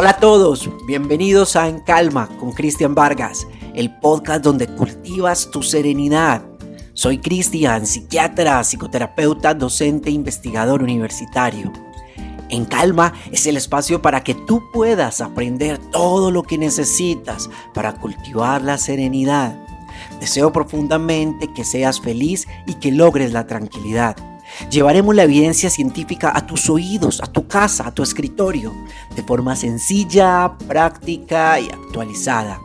Hola a todos, bienvenidos a En Calma con Cristian Vargas, el podcast donde cultivas tu serenidad. Soy Cristian, psiquiatra, psicoterapeuta, docente e investigador universitario. En Calma es el espacio para que tú puedas aprender todo lo que necesitas para cultivar la serenidad. Deseo profundamente que seas feliz y que logres la tranquilidad. Llevaremos la evidencia científica a tus oídos, a tu casa, a tu escritorio, de forma sencilla, práctica y actualizada.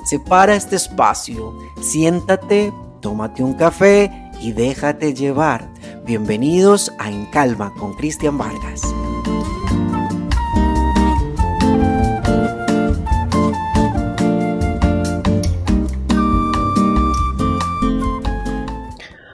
Separa este espacio, siéntate, tómate un café y déjate llevar. Bienvenidos a En Calma con Cristian Vargas.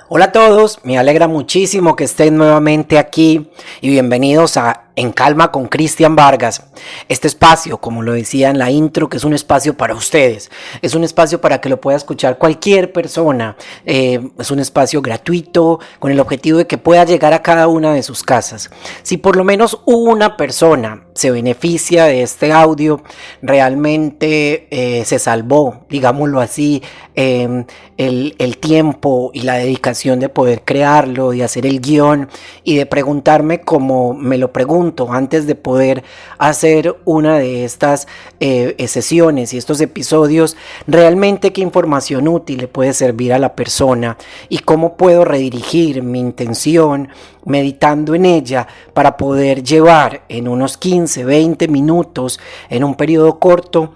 Hola a todos, me alegra muchísimo que estén nuevamente aquí y bienvenidos a En Calma con Cristian Vargas. Este espacio, como lo decía en la intro, que es un espacio para ustedes, es un espacio para que lo pueda escuchar cualquier persona, es un espacio gratuito con el objetivo de que pueda llegar a cada una de sus casas. Si por lo menos una persona se beneficia de este audio, realmente se salvó, digámoslo así, el tiempo y la dedicación de poder crearlo, de hacer el guión y de preguntarme como me lo pregunto antes de poder hacer una de estas sesiones y estos episodios, realmente qué información útil le puede servir a la persona y cómo puedo redirigir mi intención meditando en ella para poder llevar en unos 15, 20 minutos en un periodo corto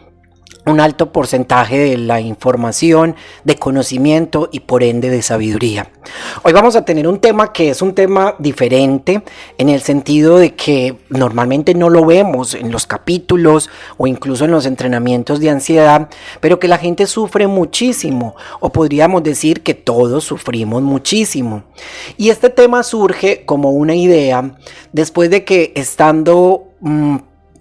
un alto porcentaje de la información, de conocimiento y por ende de sabiduría. Hoy vamos a tener un tema que es un tema diferente en el sentido de que normalmente no lo vemos en los capítulos o incluso en los entrenamientos de ansiedad, pero que la gente sufre muchísimo, o podríamos decir que todos sufrimos muchísimo. Y este tema surge como una idea después de que estando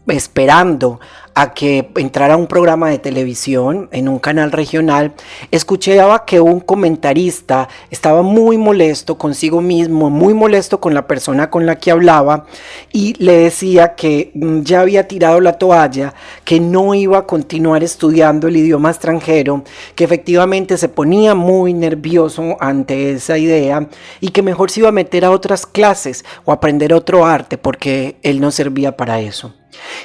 esperando a que entrara un programa de televisión en un canal regional, escuchaba que un comentarista estaba muy molesto consigo mismo, muy molesto con la persona con la que hablaba y le decía que ya había tirado la toalla, que no iba a continuar estudiando el idioma extranjero, que efectivamente se ponía muy nervioso ante esa idea y que mejor se iba a meter a otras clases o aprender otro arte porque él no servía para eso.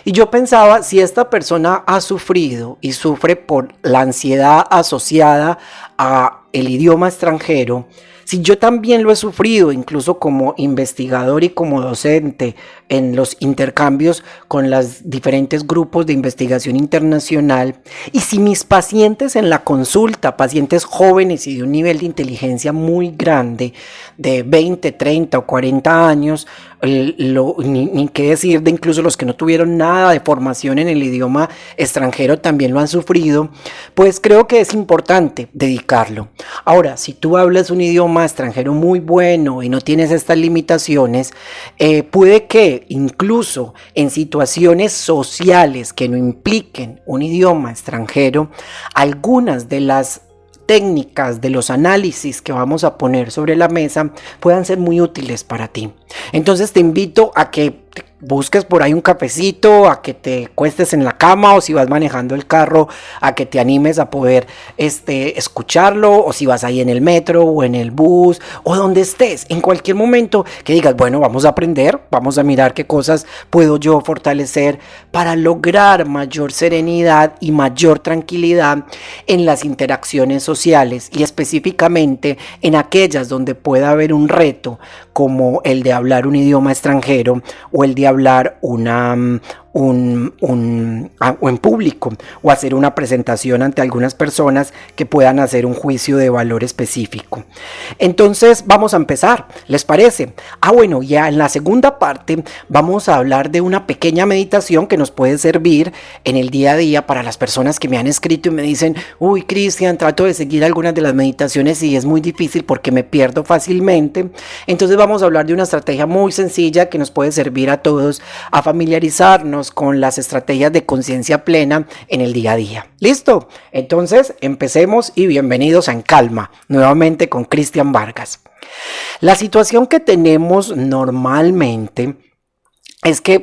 Y yo pensaba, si esta persona ha sufrido y sufre por la ansiedad asociada a el idioma extranjero, si yo también lo he sufrido, incluso como investigador y como docente en los intercambios con los diferentes grupos de investigación internacional, y si mis pacientes en la consulta, pacientes jóvenes y de un nivel de inteligencia muy grande, de 20, 30 o 40 años, ni qué decir de incluso los que no tuvieron nada de formación en el idioma extranjero también lo han sufrido, pues creo que es importante dedicarlo. Ahora, si tú hablas un idioma extranjero muy bueno y no tienes estas limitaciones, puede que incluso en situaciones sociales que no impliquen un idioma extranjero, algunas de las técnicas de los análisis que vamos a poner sobre la mesa puedan ser muy útiles para ti. Entonces te invito a que busques por ahí un cafecito, a que te cuestes en la cama, o si vas manejando el carro, a que te animes a poder escucharlo, o si vas ahí en el metro o en el bus o donde estés, en cualquier momento que digas, bueno, vamos a aprender, vamos a mirar qué cosas puedo yo fortalecer para lograr mayor serenidad y mayor tranquilidad en las interacciones sociales y específicamente en aquellas donde pueda haber un reto como el de hablar un idioma extranjero o el de hablar o en público o hacer una presentación ante algunas personas que puedan hacer un juicio de valor específico. Entonces vamos a empezar, ¿les parece? Bueno, ya en la segunda parte vamos a hablar de una pequeña meditación que nos puede servir en el día a día para las personas que me han escrito y me dicen, uy, Cristian, trato de seguir algunas de las meditaciones y es muy difícil porque me pierdo fácilmente. Entonces vamos a hablar de una estrategia muy sencilla que nos puede servir a todos a familiarizarnos con las estrategias de conciencia plena en el día a día. ¿Listo? Entonces empecemos y bienvenidos a En Calma, nuevamente con Cristian Vargas. La situación que tenemos normalmente es que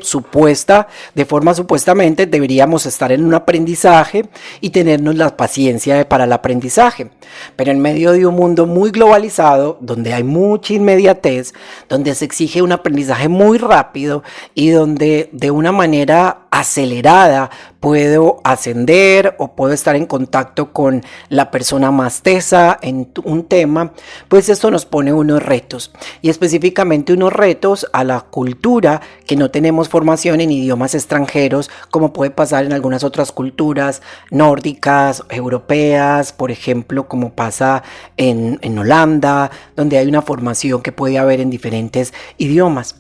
de forma supuestamente deberíamos estar en un aprendizaje y tenernos la paciencia para el aprendizaje. Pero en medio de un mundo muy globalizado, donde hay mucha inmediatez, donde se exige un aprendizaje muy rápido y donde de una manera acelerada puedo ascender o puedo estar en contacto con la persona más tesa en un tema, pues esto nos pone unos retos, y específicamente unos retos a la cultura que no tenemos formación en idiomas extranjeros, como puede pasar en algunas otras culturas nórdicas, europeas, por ejemplo, como pasa en Holanda, donde hay una formación que puede haber en diferentes idiomas.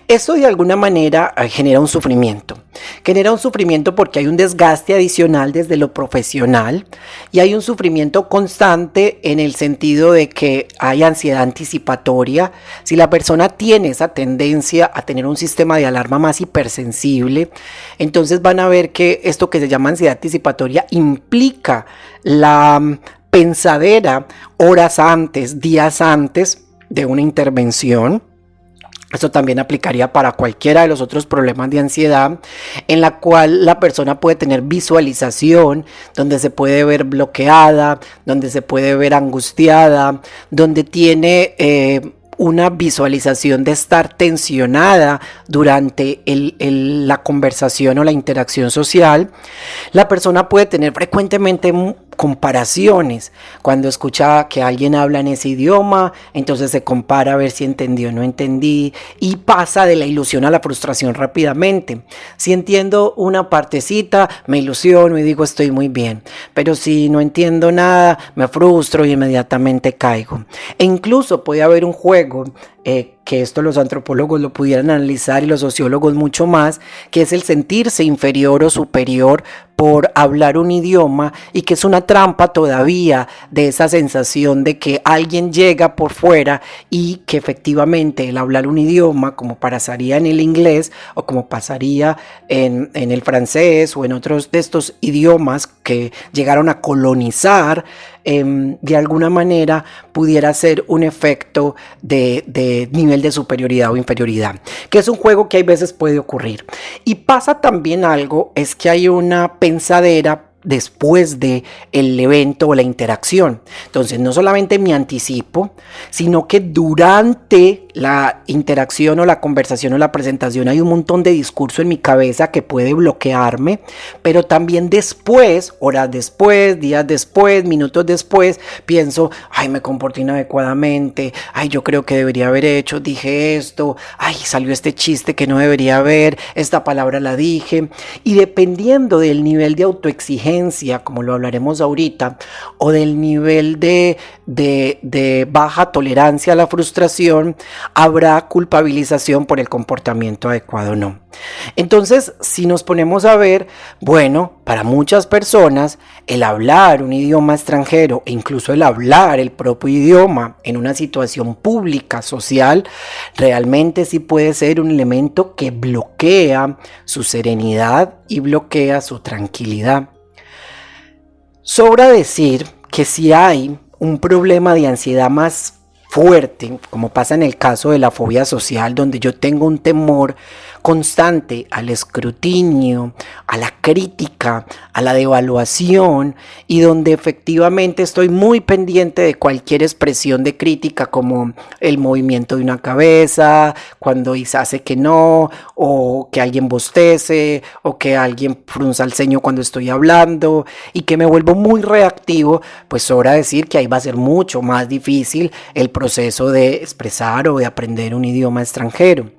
Esto de alguna manera genera un sufrimiento. Genera un sufrimiento porque hay un desgaste adicional desde lo profesional y hay un sufrimiento constante en el sentido de que hay ansiedad anticipatoria. Si la persona tiene esa tendencia a tener un sistema de alarma más hipersensible, entonces van a ver que esto que se llama ansiedad anticipatoria implica la pensadera horas antes, días antes de una intervención. Esto también aplicaría para cualquiera de los otros problemas de ansiedad, en la cual la persona puede tener visualización, donde se puede ver bloqueada, donde se puede ver angustiada, donde tiene una visualización de estar tensionada durante la conversación o la interacción social. La persona puede tener frecuentemente comparaciones. Cuando escucha que alguien habla en ese idioma, entonces se compara a ver si entendió o no entendí, y pasa de la ilusión a la frustración rápidamente. Si entiendo una partecita, me ilusiono y digo estoy muy bien, pero si no entiendo nada, me frustro y inmediatamente caigo. E incluso puede haber un juego que esto los antropólogos lo pudieran analizar y los sociólogos mucho más, que es el sentirse inferior o superior por hablar un idioma, y que es una trampa todavía de esa sensación de que alguien llega por fuera y que efectivamente el hablar un idioma, como pasaría en el inglés o como pasaría en el francés o en otros de estos idiomas que llegaron a colonizar, de alguna manera pudiera ser un efecto de nivel de superioridad o inferioridad, que es un juego que hay veces puede ocurrir. Y pasa también algo, es que hay una pensadera después de el evento o la interacción. Entonces no solamente me anticipo, sino que durante la interacción o la conversación o la presentación hay un montón de discurso en mi cabeza que puede bloquearme, pero también después, horas después, días después, minutos después, pienso, ay, me comporté inadecuadamente, ay, yo creo que debería haber hecho, dije esto, ay, salió este chiste que no debería haber, esta palabra la dije, y dependiendo del nivel de autoexigencia, como lo hablaremos ahorita, o del nivel de baja tolerancia a la frustración, habrá culpabilización por el comportamiento adecuado o no. Entonces, si nos ponemos a ver, bueno, para muchas personas el hablar un idioma extranjero e incluso el hablar el propio idioma en una situación pública, social, realmente sí puede ser un elemento que bloquea su serenidad y bloquea su tranquilidad. Sobra decir que si hay un problema de ansiedad más fuerte, como pasa en el caso de la fobia social, donde yo tengo un temor constante al escrutinio, a la crítica, a la devaluación, y donde efectivamente estoy muy pendiente de cualquier expresión de crítica, como el movimiento de una cabeza, cuando hace que no, o que alguien bostece, o que alguien frunza el ceño cuando estoy hablando, y que me vuelvo muy reactivo, pues sobra decir que ahí va a ser mucho más difícil el proceso de expresar o de aprender un idioma extranjero.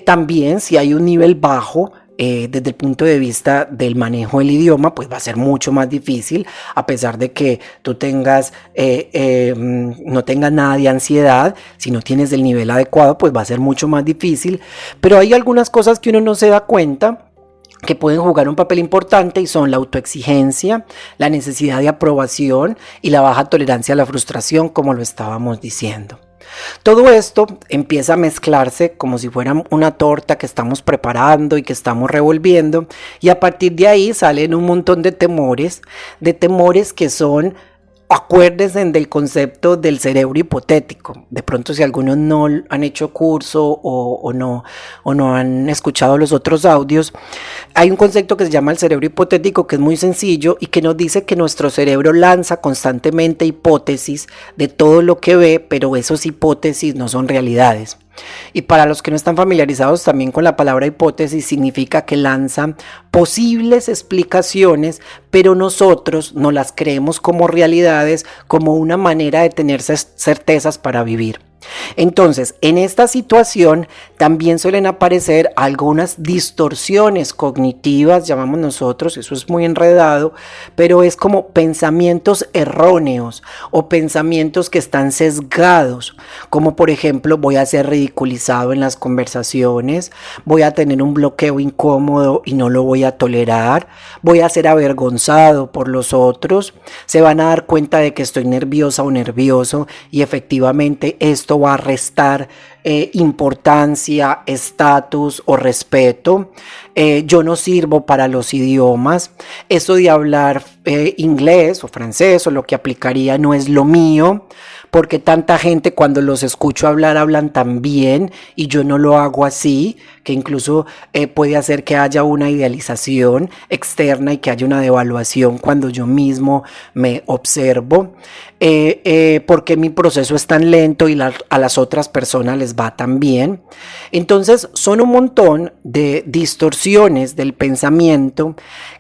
También si hay un nivel bajo desde el punto de vista del manejo del idioma, pues va a ser mucho más difícil, a pesar de que tú no tengas nada de ansiedad. Si no tienes el nivel adecuado, pues va a ser mucho más difícil, pero hay algunas cosas que uno no se da cuenta que pueden jugar un papel importante, y son la autoexigencia, la necesidad de aprobación y la baja tolerancia a la frustración, como lo estábamos diciendo. Todo esto empieza a mezclarse como si fuera una torta que estamos preparando y que estamos revolviendo, y a partir de ahí salen un montón de temores que son Acuérdense del concepto del cerebro hipotético. De pronto, si algunos no han hecho curso o no han escuchado los otros audios, hay un concepto que se llama el cerebro hipotético, que es muy sencillo y que nos dice que nuestro cerebro lanza constantemente hipótesis de todo lo que ve, pero esas hipótesis no son realidades. Y para los que no están familiarizados también con la palabra hipótesis, significa que lanzan posibles explicaciones, pero nosotros no las creemos como realidades, como una manera de tener certezas para vivir. Entonces, en esta situación también suelen aparecer algunas distorsiones cognitivas, llamamos nosotros, eso es muy enredado, pero es como pensamientos erróneos o pensamientos que están sesgados, como por ejemplo, voy a ser ridiculizado en las conversaciones, voy a tener un bloqueo incómodo y no lo voy a tolerar, voy a ser avergonzado por los otros, se van a dar cuenta de que estoy nerviosa o nervioso y efectivamente esto va a restar importancia, estatus o respeto. Yo no sirvo para los idiomas. Eso de hablar inglés o francés o lo que aplicaría no es lo mío, porque tanta gente cuando los escucho hablar hablan tan bien y yo no lo hago así, que incluso puede hacer que haya una idealización externa y que haya una devaluación cuando yo mismo me observo, porque mi proceso es tan lento y a las otras personas les va tan bien. Entonces son un montón de distorsiones del pensamiento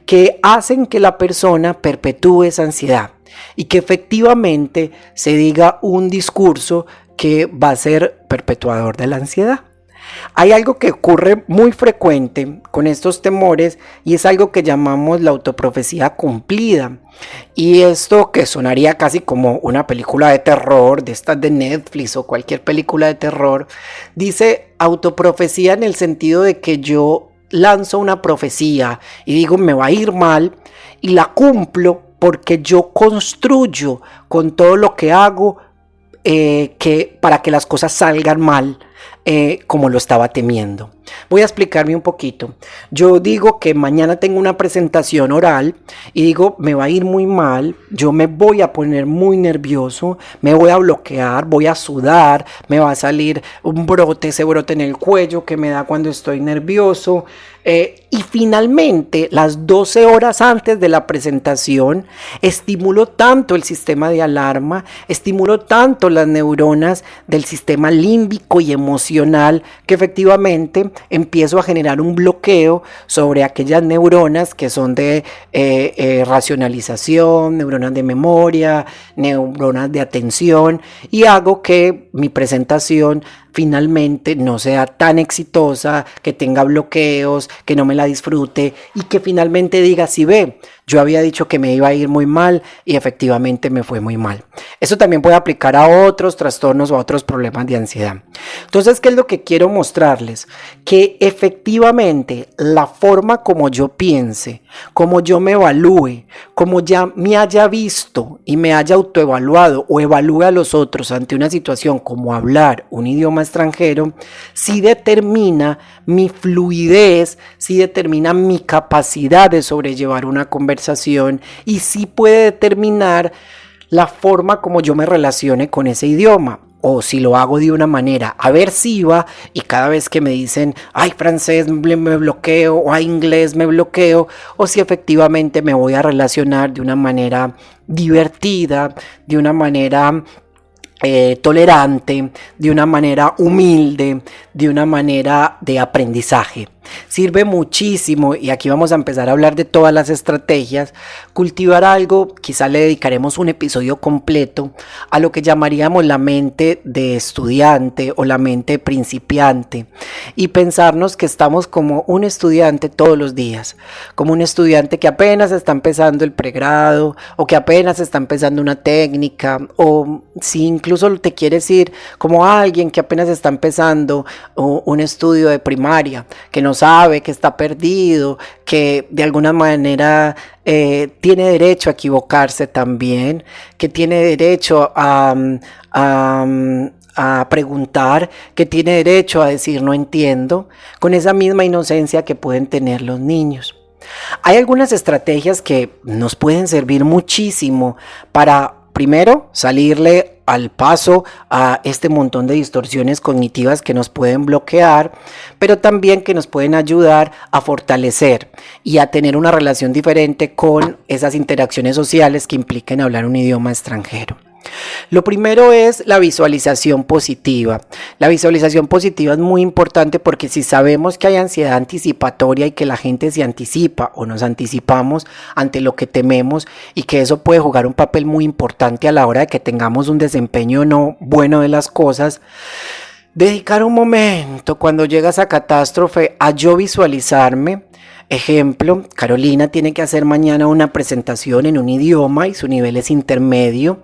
que hacen que la persona perpetúe esa ansiedad y que efectivamente se diga un discurso que va a ser perpetuador de la ansiedad. Hay algo que ocurre muy frecuente con estos temores y es algo que llamamos la autoprofecía cumplida. Y esto que sonaría casi como una película de terror, de estas de Netflix o cualquier película de terror, dice autoprofecía en el sentido de que yo lanzo una profecía y digo me va a ir mal y la cumplo porque yo construyo con todo lo que hago para que las cosas salgan mal, como lo estaba temiendo. Voy a explicarme un poquito. Yo digo que mañana tengo una presentación oral y digo me va a ir muy mal, yo me voy a poner muy nervioso, me voy a bloquear, voy a sudar, me va a salir un brote, ese brote en el cuello que me da cuando estoy nervioso. Y finalmente, las 12 horas antes de la presentación, estimulo tanto el sistema de alarma, estimulo tanto las neuronas del sistema límbico y emocional que efectivamente empiezo a generar un bloqueo sobre aquellas neuronas que son de racionalización, neuronas de memoria, neuronas de atención, y hago que mi presentación finalmente no sea tan exitosa, que tenga bloqueos, que no me la disfrute y que finalmente diga, si ve, yo había dicho que me iba a ir muy mal y efectivamente me fue muy mal. Eso también puede aplicar a otros trastornos o a otros problemas de ansiedad. Entonces, ¿qué es lo que quiero mostrarles? Que efectivamente la forma como yo piense, como yo me evalúe, como ya me haya visto y me haya autoevaluado o evalúe a los otros ante una situación como hablar un idioma extranjero, sí determina mi fluidez, sí determina mi capacidad de sobrellevar una conversación y sí puede determinar la forma como yo me relacione con ese idioma. O si lo hago de una manera aversiva y cada vez que me dicen, ay, francés me bloqueo, o ay, inglés me bloqueo, o si efectivamente me voy a relacionar de una manera divertida, de una manera tolerante, de una manera humilde, de una manera de aprendizaje. Sirve muchísimo, y aquí vamos a empezar a hablar de todas las estrategias, cultivar algo, quizá le dedicaremos un episodio completo a lo que llamaríamos la mente de estudiante o la mente principiante, y pensarnos que estamos como un estudiante todos los días, como un estudiante que apenas está empezando el pregrado o que apenas está empezando una técnica, o si incluso te quieres ir como alguien que apenas está empezando un estudio de primaria, que no sabe, que está perdido, que de alguna manera tiene derecho a equivocarse también, que tiene derecho a preguntar, que tiene derecho a decir no entiendo, con esa misma inocencia que pueden tener los niños. Hay algunas estrategias que nos pueden servir muchísimo para primero, salirle al paso a este montón de distorsiones cognitivas que nos pueden bloquear, pero también que nos pueden ayudar a fortalecer y a tener una relación diferente con esas interacciones sociales que impliquen hablar un idioma extranjero. Lo primero es la visualización positiva. La visualización positiva es muy importante porque si sabemos que hay ansiedad anticipatoria y que la gente se anticipa o nos anticipamos ante lo que tememos y que eso puede jugar un papel muy importante a la hora de que tengamos un desempeño no bueno de las cosas, dedicar un momento cuando llega esa catástrofe a yo visualizarme. Ejemplo, Carolina tiene que hacer mañana una presentación en un idioma y su nivel es intermedio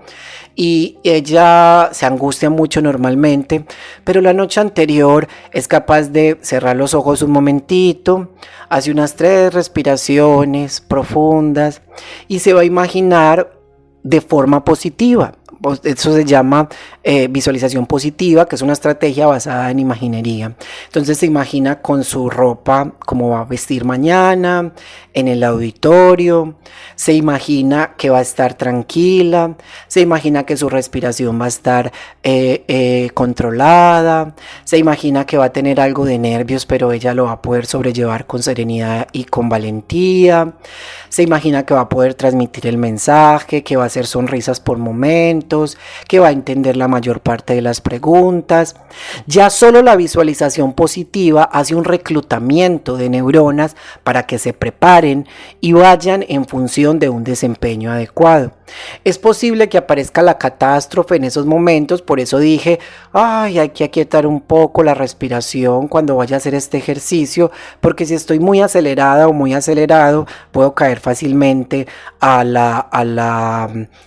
y ella se angustia mucho normalmente, pero la noche anterior es capaz de cerrar los ojos un momentito, hace unas 3 respiraciones profundas y se va a imaginar de forma positiva. Eso se llama visualización positiva, que es una estrategia basada en imaginería. Entonces se imagina con su ropa, cómo va a vestir mañana, en el auditorio, se imagina que va a estar tranquila, se imagina que su respiración va a estar controlada, se imagina que va a tener algo de nervios, pero ella lo va a poder sobrellevar con serenidad y con valentía, se imagina que va a poder transmitir el mensaje, que va a hacer sonrisas por momentos, que va a entender la mayor parte de las preguntas. Ya solo la visualización positiva hace un reclutamiento de neuronas para que se preparen y vayan en función de un desempeño adecuado. Es posible que aparezca la catástrofe en esos momentos, por eso dije, hay que aquietar un poco la respiración cuando vaya a hacer este ejercicio, porque si estoy muy acelerada o muy acelerado, puedo caer fácilmente a la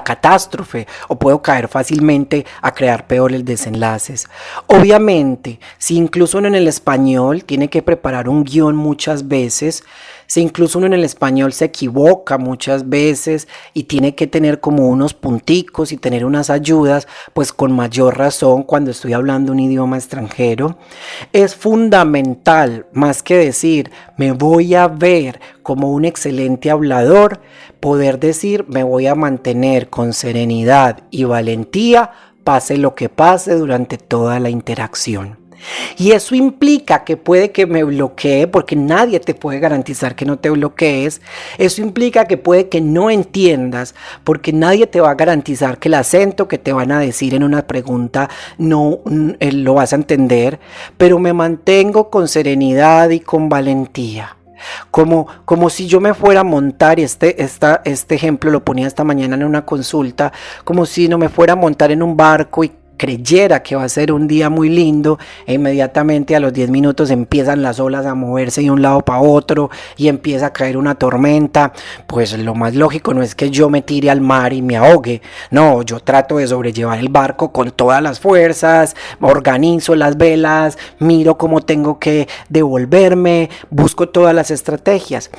catástrofe o puedo caer fácilmente a crear peores desenlaces. Obviamente, si incluso uno en el español tiene que preparar un guión muchas veces, si incluso uno en el español se equivoca muchas veces y tiene que tener como unos punticos y tener unas ayudas, pues con mayor razón cuando estoy hablando un idioma extranjero, es fundamental, más que decir me voy a ver como un excelente hablador, poder decir me voy a mantener con serenidad y valentía, pase lo que pase durante toda la interacción. Y eso implica que puede que me bloquee, porque nadie te puede garantizar que no te bloquees. Eso implica que puede que no entiendas, porque nadie te va a garantizar que el acento que te van a decir en una pregunta no lo vas a entender, pero me mantengo con serenidad y con valentía. Como si yo me fuera a montar, y este ejemplo lo ponía esta mañana en una consulta, como si no me fuera a montar en un barco y creyera que va a ser un día muy lindo e inmediatamente a los 10 minutos empiezan las olas a moverse de un lado para otro y empieza a caer una tormenta. Pues lo más lógico no es que yo me tire al mar y me ahogue, no, yo trato de sobrellevar el barco con todas las fuerzas, organizo las velas, miro cómo tengo que devolverme, busco todas las estrategias.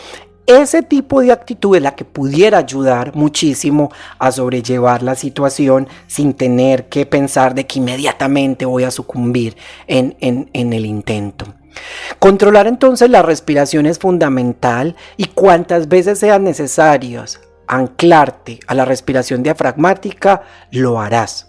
Ese tipo de actitud es la que pudiera ayudar muchísimo a sobrellevar la situación sin tener que pensar de que inmediatamente voy a sucumbir en el intento. Controlar entonces la respiración es fundamental y cuantas veces sean necesarias anclarte a la respiración diafragmática, lo harás.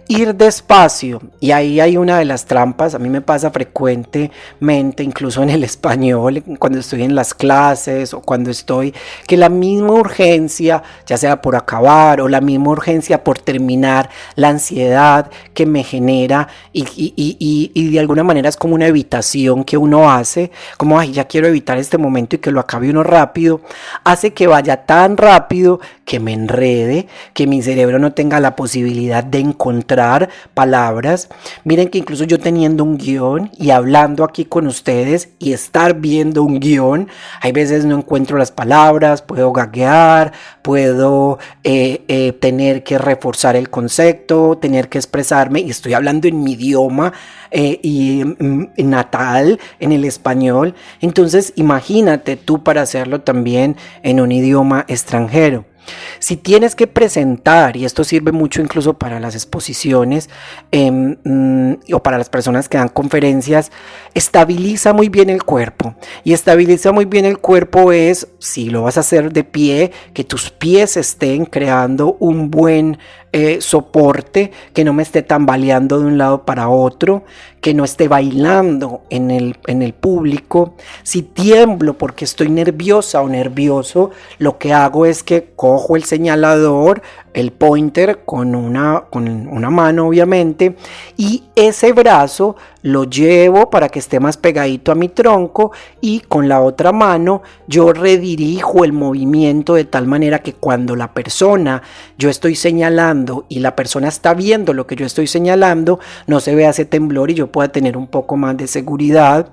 Ir despacio, y ahí hay una de las trampas, a mí me pasa frecuentemente, incluso en el español, cuando estoy en las clases o cuando estoy, que la misma urgencia, ya sea por acabar o la misma urgencia por terminar, la ansiedad que me genera y de alguna manera es como una evitación que uno hace, como ya quiero evitar este momento y que lo acabe uno rápido, hace que vaya tan rápido que me enrede, que mi cerebro no tenga la posibilidad de encontrar palabras. Miren que incluso yo teniendo un guión y hablando aquí con ustedes y estar viendo un guión, hay veces no encuentro las palabras, puedo gaguear, puedo tener que reforzar el concepto, tener que expresarme y estoy hablando en mi idioma natal, en el español. Entonces imagínate tú para hacerlo también en un idioma extranjero. Si tienes que presentar, y esto sirve mucho incluso para las exposiciones o para las personas que dan conferencias, estabiliza muy bien el cuerpo. Y estabiliza muy bien el cuerpo es, si lo vas a hacer de pie, que tus pies estén creando un buen soporte, que no me esté tambaleando de un lado para otro, que no esté bailando en el público. Si tiemblo porque estoy nerviosa o nervioso, lo que hago es que cojo el señalador, el pointer con una mano obviamente, y ese brazo lo llevo para que esté más pegadito a mi tronco, y con la otra mano yo redirijo el movimiento de tal manera que cuando la persona, yo estoy señalando y la persona está viendo lo que yo estoy señalando, no se vea ese temblor y yo pueda tener un poco más de seguridad.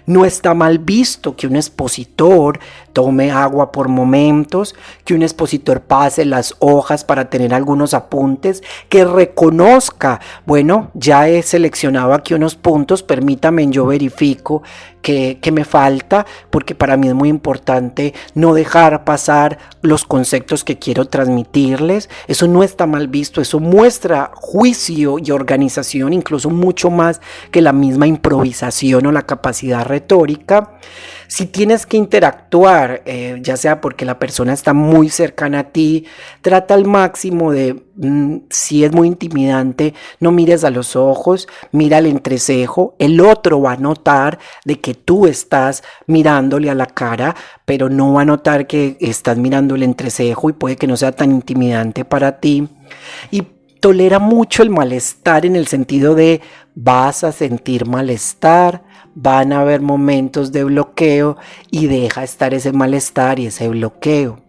No está mal visto que un expositor tome agua por momentos, que un expositor pase las hojas para tener algunos apuntes, que reconozca, bueno, ya he seleccionado aquí unos puntos, permítame, yo verifico que me falta, porque para mí es muy importante no dejar pasar los conceptos que quiero transmitirles. Eso no está mal visto, eso muestra juicio y organización, incluso mucho más que la misma improvisación o la capacidad retórica. Si tienes que interactuar, ya sea porque la persona está muy cercana a ti, trata al máximo de, si es muy intimidante, no mires a los ojos, mira al entrecejo. El otro va a notar de que tú estás mirándole a la cara, pero no va a notar que estás mirando el entrecejo, y puede que no sea tan intimidante para ti. Y tolera mucho el malestar, en el sentido de vas a sentir malestar, van a haber momentos de bloqueo, y deja estar ese malestar y ese bloqueo.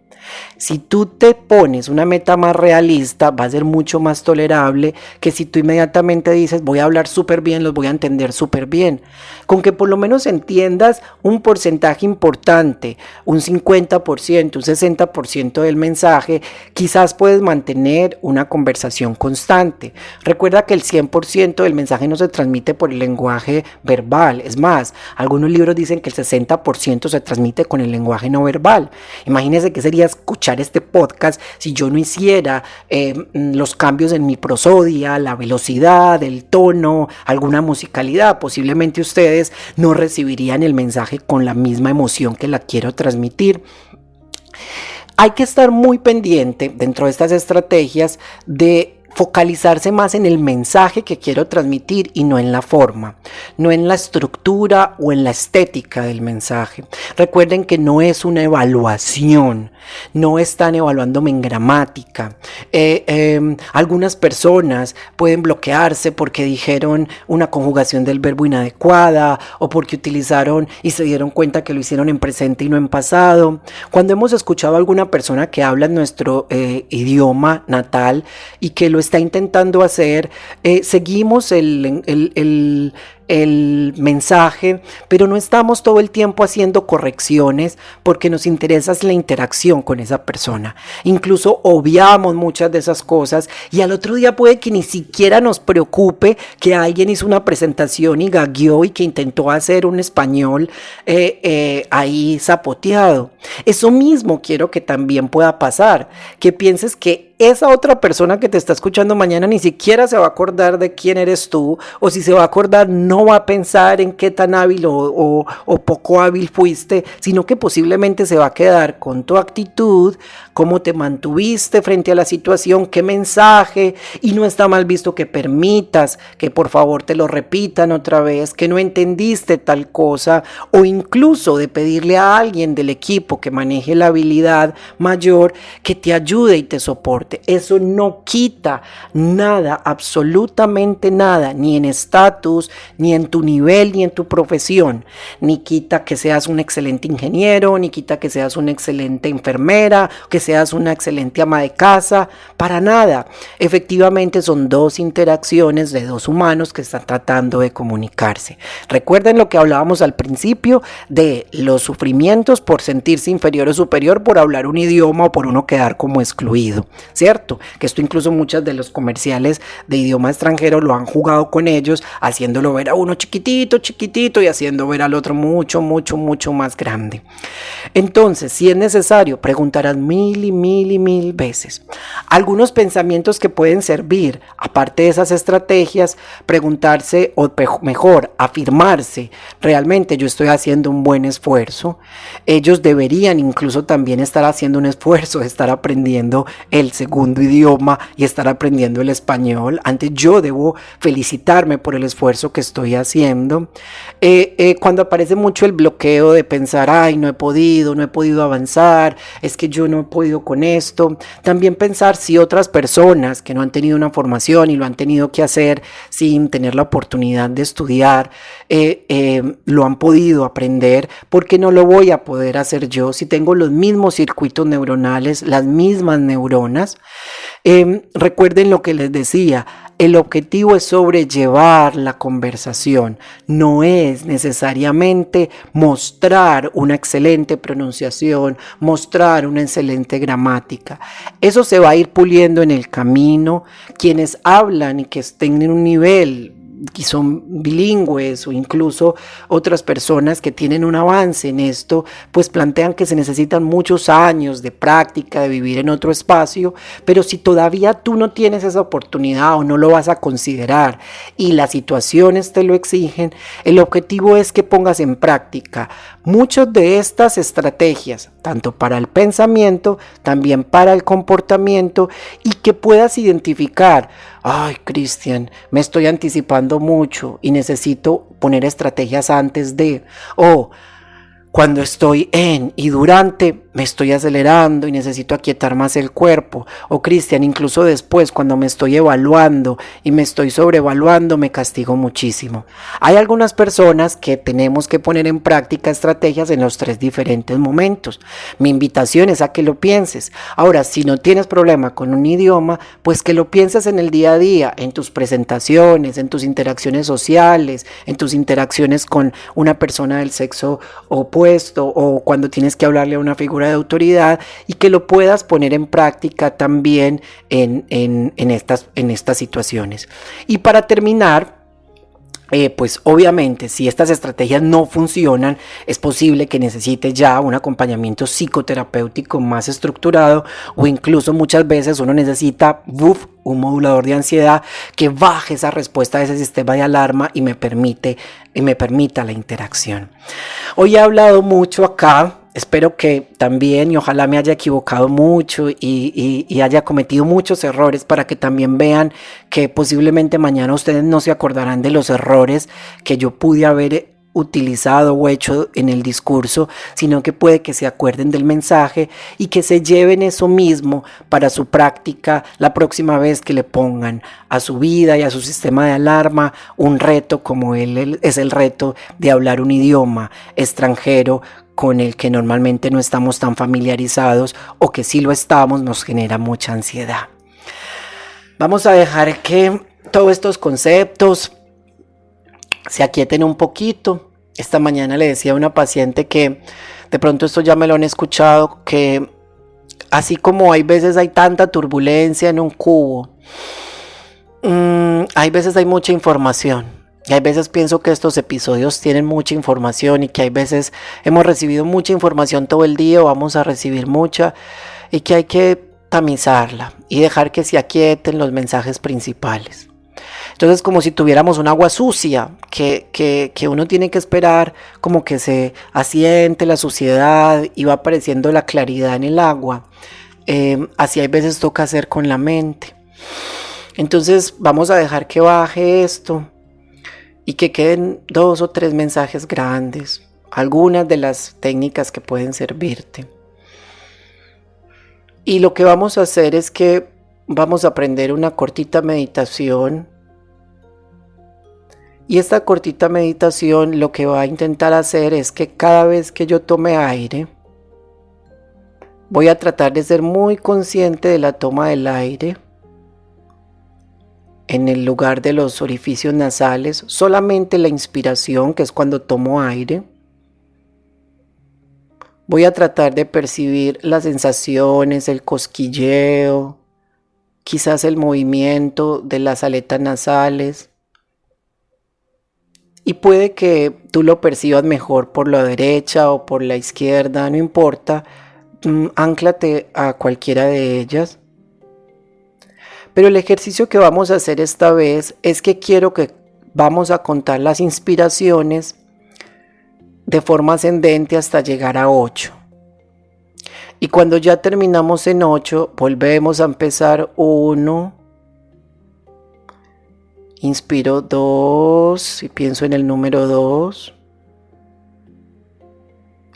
Si tú te pones una meta más realista, va a ser mucho más tolerable que si tú inmediatamente dices voy a hablar súper bien, los voy a entender súper bien. Con que por lo menos entiendas un porcentaje importante, un 50%, un 60% del mensaje, quizás puedes mantener una conversación constante. Recuerda que el 100% del mensaje no se transmite por el lenguaje verbal. Es más, algunos libros dicen que el 60% se transmite con el lenguaje no verbal. Imagínense qué sería escuchar este podcast si yo no hiciera los cambios en mi prosodia, la velocidad, el tono, alguna musicalidad. Posiblemente ustedes no recibirían el mensaje con la misma emoción que la quiero transmitir. Hay que estar muy pendiente dentro de estas estrategias de focalizarse más en el mensaje que quiero transmitir y no en la forma, no en la estructura o en la estética del mensaje. Recuerden que no es una evaluación, no están evaluándome en gramática. Algunas personas pueden bloquearse porque dijeron una conjugación del verbo inadecuada, o porque utilizaron y se dieron cuenta que lo hicieron en presente y no en pasado. Cuando hemos escuchado a alguna persona que habla en nuestro idioma natal y que lo está intentando hacer, seguimos el mensaje, pero no estamos todo el tiempo haciendo correcciones porque nos interesa la interacción con esa persona. Incluso obviamos muchas de esas cosas, y al otro día puede que ni siquiera nos preocupe que alguien hizo una presentación y gagueó y que intentó hacer un español ahí zapoteado. Eso mismo quiero que también pueda pasar, que pienses que esa otra persona que te está escuchando mañana ni siquiera se va a acordar de quién eres tú, o si se va a acordar no va a pensar en qué tan hábil o poco hábil fuiste, sino que posiblemente se va a quedar con tu actitud, cómo te mantuviste frente a la situación, qué mensaje. Y no está mal visto que permitas que por favor te lo repitan otra vez, que no entendiste tal cosa, o incluso de pedirle a alguien del equipo que maneje la habilidad mayor que te ayude y te soporte. Eso no quita nada, absolutamente nada, ni en estatus, ni en tu nivel, ni en tu profesión. Ni quita que seas un excelente ingeniero, ni quita que seas una excelente enfermera, que seas una excelente ama de casa, para nada. Efectivamente son dos interacciones de dos humanos que están tratando de comunicarse. Recuerden lo que hablábamos al principio de los sufrimientos por sentirse inferior o superior por hablar un idioma o por uno quedar como excluido, ¿cierto? Que esto incluso muchos de los comerciales de idioma extranjero lo han jugado con ellos, haciéndolo ver a uno chiquitito, chiquitito, y haciendo ver al otro mucho, mucho, mucho más grande. Entonces, si es necesario, preguntarás 1000 mil veces. Algunos pensamientos que pueden servir, aparte de esas estrategias, preguntarse o mejor, afirmarse, realmente yo estoy haciendo un buen esfuerzo. Ellos deberían incluso también estar haciendo un esfuerzo, estar aprendiendo el segundo idioma y estar aprendiendo el español. Antes yo debo felicitarme por el esfuerzo que estoy haciendo. Cuando aparece mucho el bloqueo de pensar, ay, no he podido avanzar, es que yo no he podido con esto. También pensar si otras personas que no han tenido una formación y lo han tenido que hacer sin tener la oportunidad de estudiar, lo han podido aprender, ¿por qué no lo voy a poder hacer yo si tengo los mismos circuitos neuronales, las mismas neuronas? Recuerden lo que les decía. El objetivo es sobrellevar la conversación, no es necesariamente mostrar una excelente pronunciación, mostrar una excelente gramática. Eso se va a ir puliendo en el camino. Quienes hablan y que estén en un nivel y son bilingües o incluso otras personas que tienen un avance en esto, pues plantean que se necesitan muchos años de práctica, de vivir en otro espacio, pero si todavía tú no tienes esa oportunidad o no lo vas a considerar y las situaciones te lo exigen, el objetivo es que pongas en práctica muchas de estas estrategias, tanto para el pensamiento, también para el comportamiento, y que puedas identificar, ay, Cristian, me estoy anticipando mucho y necesito poner estrategias antes de, o cuando estoy en y durante me estoy acelerando y necesito aquietar más el cuerpo. O Cristian, incluso después cuando me estoy evaluando y me estoy sobrevaluando me castigo muchísimo. Hay algunas personas que tenemos que poner en práctica estrategias en los 3 diferentes momentos. Mi invitación es a que lo pienses. Ahora, si no tienes problema con un idioma, pues que lo pienses en el día a día, en tus presentaciones, en tus interacciones sociales, en tus interacciones con una persona del sexo opuesto o cuando tienes que hablarle a una figura de autoridad, y que lo puedas poner en práctica también en estas situaciones. Y para terminar, pues obviamente si estas estrategias no funcionan, es posible que necesites ya un acompañamiento psicoterapéutico más estructurado, o incluso muchas veces uno necesita un modulador de ansiedad que baje esa respuesta de ese sistema de alarma y me permita la interacción. Hoy he hablado mucho acá. Espero que también, y ojalá me haya equivocado mucho y haya cometido muchos errores, para que también vean que posiblemente mañana ustedes no se acordarán de los errores que yo pude haber utilizado o hecho en el discurso, sino que puede que se acuerden del mensaje y que se lleven eso mismo para su práctica la próxima vez que le pongan a su vida y a su sistema de alarma un reto como es el reto de hablar un idioma extranjero con el que normalmente no estamos tan familiarizados, o que si lo estamos nos genera mucha ansiedad. Vamos a dejar que todos estos conceptos se aquieten un poquito. Esta mañana le decía a una paciente que de pronto esto ya me lo han escuchado, que así como hay veces hay tanta turbulencia en un cubo, hay veces hay mucha información. Y hay veces pienso que estos episodios tienen mucha información, y que hay veces hemos recibido mucha información todo el día o vamos a recibir mucha, y que hay que tamizarla y dejar que se aquieten los mensajes principales. Entonces, como si tuviéramos un agua sucia que uno tiene que esperar como que se asiente la suciedad y va apareciendo la claridad en el agua. Así hay veces toca hacer con la mente. Entonces vamos a dejar que baje esto y que queden 2 o 3 mensajes grandes, algunas de las técnicas que pueden servirte. Y lo que vamos a hacer es que vamos a aprender una cortita meditación. Y esta cortita meditación lo que va a intentar hacer es que cada vez que yo tome aire, voy a tratar de ser muy consciente de la toma del aire en el lugar de los orificios nasales, solamente la inspiración, que es cuando tomo aire. Voy a tratar de percibir las sensaciones, el cosquilleo, quizás el movimiento de las aletas nasales. Y puede que tú lo percibas mejor por la derecha o por la izquierda, no importa. Ánclate a cualquiera de ellas. Pero el ejercicio que vamos a hacer esta vez es que quiero que vamos a contar las inspiraciones de forma ascendente hasta llegar a 8. Y cuando ya terminamos en 8, volvemos a empezar 1. Inspiro 2 y pienso en el número 2.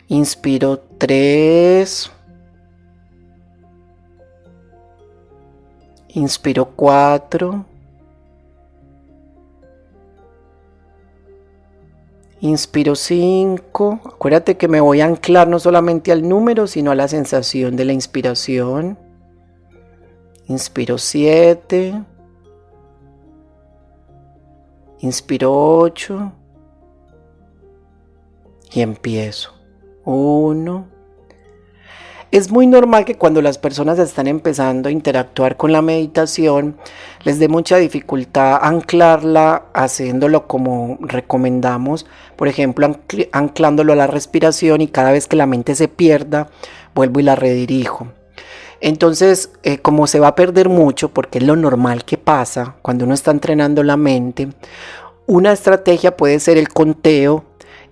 Inspiro 3. Inspiro 4. Inspiro 5. Acuérdate que me voy a anclar no solamente al número, sino a la sensación de la inspiración. Inspiro 7. Inspiro 8. Y empiezo. 1. Es muy normal que cuando las personas están empezando a interactuar con la meditación, les dé mucha dificultad anclarla haciéndolo como recomendamos, por ejemplo, anclándolo a la respiración, y cada vez que la mente se pierda, vuelvo y la redirijo. Entonces, como se va a perder mucho, porque es lo normal que pasa cuando uno está entrenando la mente, una estrategia puede ser el conteo.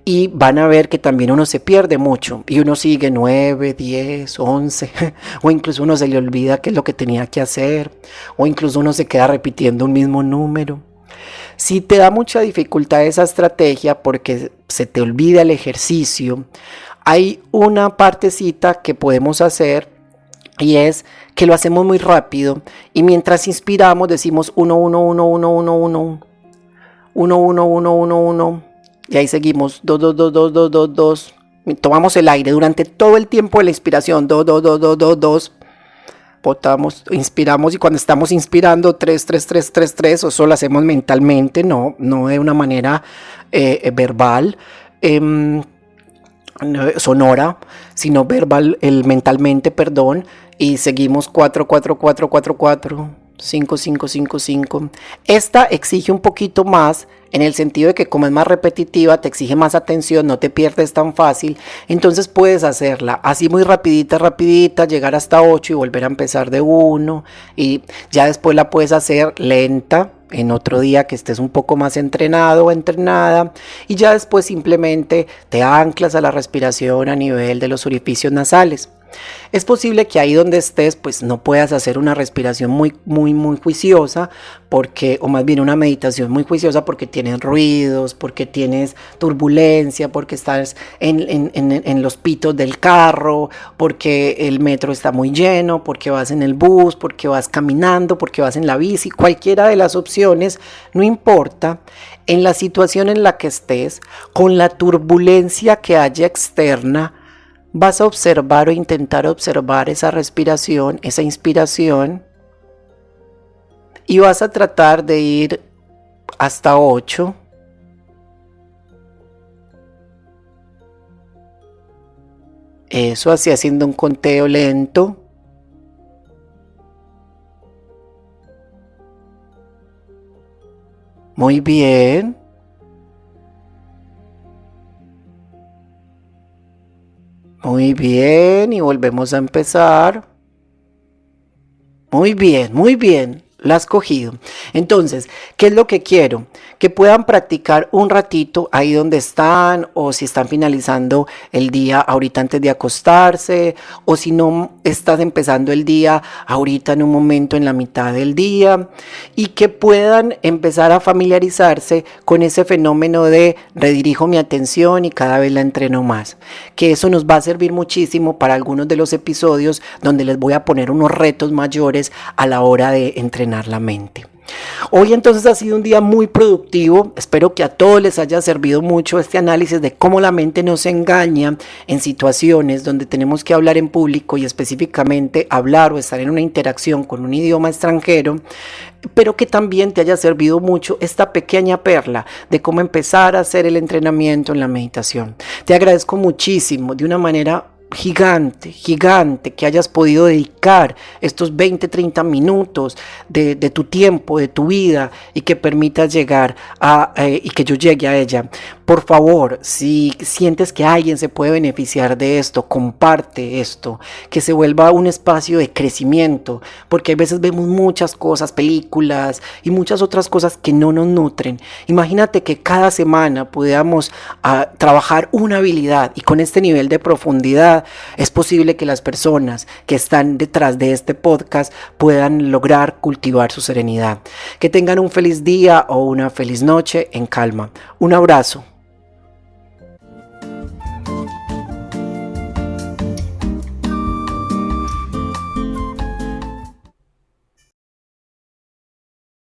Y van a ver que también uno se pierde mucho y uno sigue 9, 10, 11 o incluso uno se le olvida qué es lo que tenía que hacer, o incluso uno se queda repitiendo un mismo número. Si te da mucha dificultad esa estrategia porque se te olvida el ejercicio, hay una partecita que podemos hacer, y es que lo hacemos muy rápido y mientras inspiramos decimos 1, 1, 1, 1, 1, 1, 1, 1, 1, 1, 1. Y ahí seguimos, 2, 2, 2, 2, 2, 2, 2. Tomamos el aire durante todo el tiempo de la inspiración, 2, 2, 2, 2, 2, 2. Botamos, inspiramos, y cuando estamos inspirando 3, 3, 3, 3, 3, eso lo hacemos mentalmente, no de una manera verbal, sonora, sino verbal, mentalmente, perdón. Y seguimos 4, 4, 4, 4, 4. 5, 5, 5, 5. Esta exige un poquito más en el sentido de que como es más repetitiva, te exige más atención, no te pierdes tan fácil. Entonces puedes hacerla así muy rapidita, llegar hasta 8 y volver a empezar de 1. Y ya después la puedes hacer lenta en otro día que estés un poco más entrenado o entrenada. Y ya después simplemente te anclas a la respiración a nivel de los orificios nasales. Es posible que ahí donde estés pues no puedas hacer una respiración muy juiciosa, porque, o más bien una meditación muy juiciosa, porque tienes ruidos, porque tienes turbulencia, porque estás en los pitos del carro, porque el metro está muy lleno, porque vas en el bus, porque vas caminando, porque vas en la bici. Cualquiera de las opciones, no importa, en la situación en la que estés, con la turbulencia que haya externa, vas a observar o intentar observar esa respiración, esa inspiración, y vas a tratar de ir hasta 8. Eso, así haciendo un conteo lento. Muy bien. Muy bien, y volvemos a empezar. Muy bien, la has cogido. Entonces, ¿qué es lo que quiero? Que puedan practicar un ratito ahí donde están, o si están finalizando el día ahorita antes de acostarse, o si no estás empezando el día ahorita en un momento en la mitad del día, y que puedan empezar a familiarizarse con ese fenómeno de redirijo mi atención y cada vez la entreno más. Que eso nos va a servir muchísimo para algunos de los episodios donde les voy a poner unos retos mayores a la hora de entrenar la mente. Hoy entonces ha sido un día muy productivo. Espero que a todos les haya servido mucho este análisis de cómo la mente nos engaña en situaciones donde tenemos que hablar en público, y específicamente hablar o estar en una interacción con un idioma extranjero, pero que también te haya servido mucho esta pequeña perla de cómo empezar a hacer el entrenamiento en la meditación. Te agradezco muchísimo, de una manera gigante que hayas podido dedicar estos 20-30 minutos de tu tiempo, de tu vida, y que permitas llegar y que yo llegue a ella. Por favor, si sientes que alguien se puede beneficiar de esto, comparte esto, que se vuelva un espacio de crecimiento, porque a veces vemos muchas cosas, películas y muchas otras cosas que no nos nutren. Imagínate que cada semana podamos trabajar una habilidad, y con este nivel de profundidad es posible que las personas que están detrás de este podcast puedan lograr cultivar su serenidad. Que tengan un feliz día o una feliz noche en calma. Un abrazo.